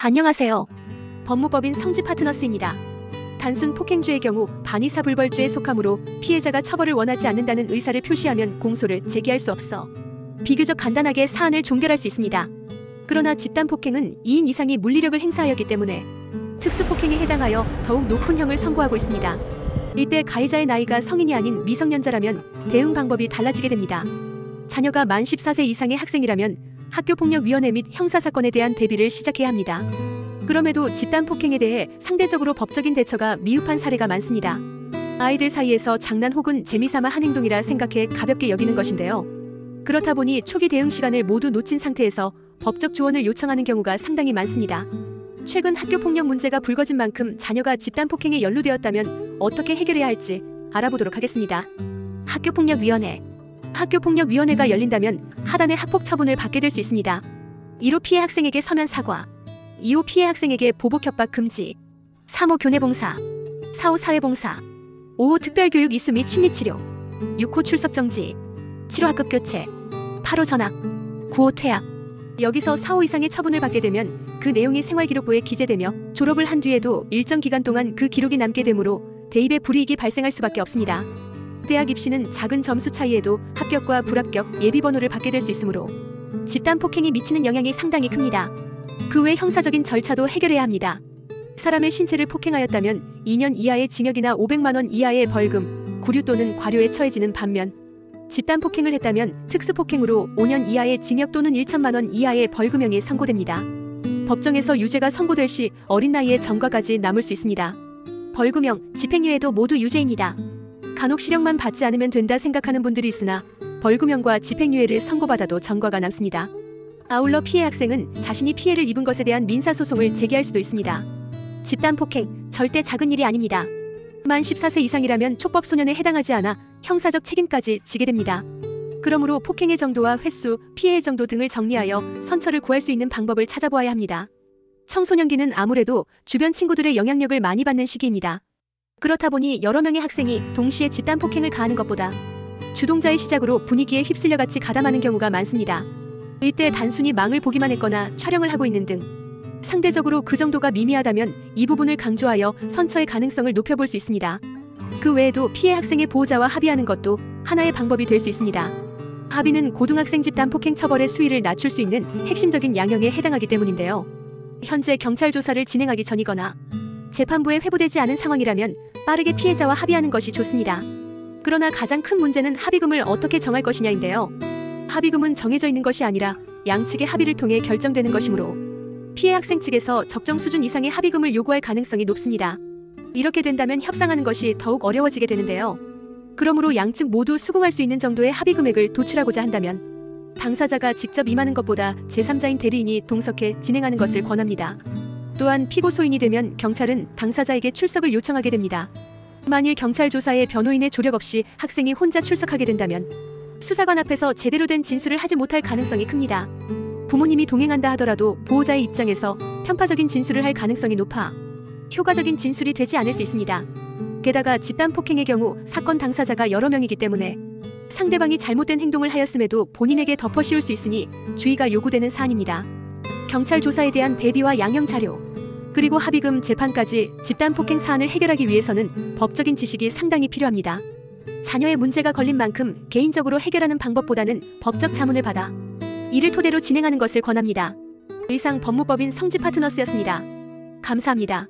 안녕하세요. 법무법인 성지 파트너스입니다. 단순 폭행죄의 경우 반의사불벌죄에 속하므로 피해자가 처벌을 원하지 않는다는 의사를 표시하면 공소를 제기할 수 없어 비교적 간단하게 사안을 종결할 수 있습니다. 그러나 집단폭행은 2인 이상이 물리력을 행사하였기 때문에 특수폭행에 해당하여 더욱 높은 형을 선고하고 있습니다. 이때 가해자의 나이가 성인이 아닌 미성년자라면 대응 방법이 달라지게 됩니다. 자녀가 만 14세 이상의 학생이라면 학교폭력위원회 및 형사사건에 대한 대비를 시작해야 합니다. 그럼에도 집단폭행에 대해 상대적으로 법적인 대처가 미흡한 사례가 많습니다. 아이들 사이에서 장난 혹은 재미삼아 한 행동이라 생각해 가볍게 여기는 것인데요. 그렇다 보니 초기 대응 시간을 모두 놓친 상태에서 법적 조언을 요청하는 경우가 상당히 많습니다. 최근 학교폭력 문제가 불거진 만큼 자녀가 집단폭행에 연루되었다면 어떻게 해결해야 할지 알아보도록 하겠습니다. 학교폭력위원회. 학교폭력위원회가 열린다면 하단의 학폭 처분을 받게 될 수 있습니다. 1호 피해 학생에게 서면 사과, 2호 피해 학생에게 보복 협박 금지, 3호 교내봉사, 4호 사회봉사, 5호 특별교육 이수 및 심리치료, 6호 출석 정지, 7호 학급 교체, 8호 전학, 9호 퇴학. 여기서 4호 이상의 처분을 받게 되면 그 내용이 생활기록부에 기재되며 졸업을 한 뒤에도 일정 기간 동안 그 기록이 남게 되므로 대입에 불이익이 발생할 수밖에 없습니다. 대학 입시는 작은 점수 차이에도 합격과 불합격, 예비번호를 받게 될 수 있으므로 집단폭행이 미치는 영향이 상당히 큽니다. 그 외 형사적인 절차도 해결해야 합니다. 사람의 신체를 폭행하였다면 2년 이하의 징역이나 500만 원 이하의 벌금, 구류 또는 과료에 처해지는 반면 집단폭행을 했다면 특수폭행으로 5년 이하의 징역 또는 1천만 원 이하의 벌금형이 선고됩니다. 법정에서 유죄가 선고될 시 어린 나이에 전과까지 남을 수 있습니다. 벌금형, 집행유예도 모두 유죄입니다. 간혹 실형만 받지 않으면 된다 생각하는 분들이 있으나 벌금형과 집행유예를 선고받아도 전과가 남습니다. 아울러 피해 학생은 자신이 피해를 입은 것에 대한 민사소송을 제기할 수도 있습니다. 집단폭행, 절대 작은 일이 아닙니다. 만 14세 이상이라면 촉법소년에 해당하지 않아 형사적 책임까지 지게 됩니다. 그러므로 폭행의 정도와 횟수, 피해의 정도 등을 정리하여 선처를 구할 수 있는 방법을 찾아보아야 합니다. 청소년기는 아무래도 주변 친구들의 영향력을 많이 받는 시기입니다. 그렇다 보니 여러 명의 학생이 동시에 집단폭행을 가하는 것보다 주동자의 시작으로 분위기에 휩쓸려 같이 가담하는 경우가 많습니다. 이때 단순히 망을 보기만 했거나 촬영을 하고 있는 등 상대적으로 그 정도가 미미하다면 이 부분을 강조하여 선처의 가능성을 높여볼 수 있습니다. 그 외에도 피해 학생의 보호자와 합의하는 것도 하나의 방법이 될 수 있습니다. 합의는 고등학생 집단폭행 처벌의 수위를 낮출 수 있는 핵심적인 양형에 해당하기 때문인데요. 현재 경찰 조사를 진행하기 전이거나 재판부에 회부되지 않은 상황이라면 빠르게 피해자와 합의하는 것이 좋습니다. 그러나 가장 큰 문제는 합의금을 어떻게 정할 것이냐인데요. 합의금은 정해져 있는 것이 아니라 양측의 합의를 통해 결정되는 것이므로 피해 학생 측에서 적정 수준 이상의 합의금을 요구할 가능성이 높습니다. 이렇게 된다면 협상하는 것이 더욱 어려워지게 되는데요. 그러므로 양측 모두 수긍할 수 있는 정도의 합의 금액을 도출하고자 한다면 당사자가 직접 임하는 것보다 제3자인 대리인이 동석해 진행하는 것을 권합니다. 또한 피고소인이 되면 경찰은 당사자에게 출석을 요청하게 됩니다. 만일 경찰 조사에 변호인의 조력 없이 학생이 혼자 출석하게 된다면 수사관 앞에서 제대로 된 진술을 하지 못할 가능성이 큽니다. 부모님이 동행한다 하더라도 보호자의 입장에서 편파적인 진술을 할 가능성이 높아 효과적인 진술이 되지 않을 수 있습니다. 게다가 집단폭행의 경우 사건 당사자가 여러 명이기 때문에 상대방이 잘못된 행동을 하였음에도 본인에게 덮어씌울 수 있으니 주의가 요구되는 사안입니다. 경찰 조사에 대한 대비와 양형 자료, 그리고 합의금, 재판까지 집단폭행 사안을 해결하기 위해서는 법적인 지식이 상당히 필요합니다. 자녀의 문제가 걸린 만큼 개인적으로 해결하는 방법보다는 법적 자문을 받아 이를 토대로 진행하는 것을 권합니다. 이상 법무법인 성지 파트너스였습니다. 감사합니다.